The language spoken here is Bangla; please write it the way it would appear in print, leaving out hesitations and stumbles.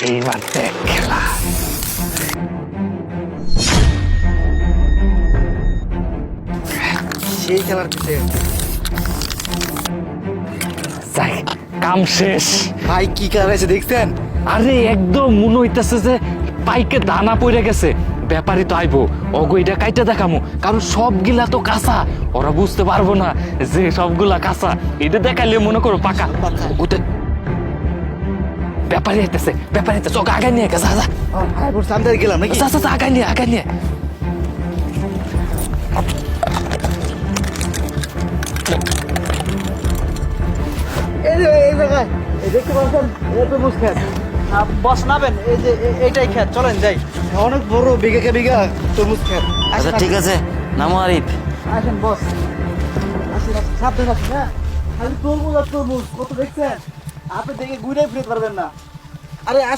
এইবার দেখ খেলা। সেই খেলার পিছে যাই, কাম শেষ। ভাই কি খেলা আছে দেখছেন? আরে একদম মনে হইতেছে যে পাইকে দানা পড়ে গেছে। ব্যাপারই তো আইবো, অগইটা কাইটা দেখামু, কারণ সবগুলা তো কাঁচা, ওরা বুঝতে পারবো না যে সবগুলা কাঁচা। এটা দেখাইলে মনে করো পাকা। ওতে ব্যাপারই আইতেছে, ব্যাপারই আইতেছে, ওকে আগায় নিয়ে গেছে। যা সামনে গেলাম নাকি? যা যা, আগায় নিয়ে, আগায় নিয়ে। এই যে এই জায়গায় এই দেখতে পাচ্ছেন, এটা তরমুজ খেত। বস নাবেন, এই যে এইটাই খেত, চলেন যাই। অনেক বড়, বিঘা কে বিঘা তরমুজ খেত। আচ্ছা ঠিক আছে, নামো আরিফ। আসেন বস, আসেন আসেন, সাবধানে আসেন। হ্যাঁ, খালি তরমুজ আর তরমুজ, কত দেখছেন? আপনি দেখে ঘুরে ফিরতে পারবেন না। আরে আসেন।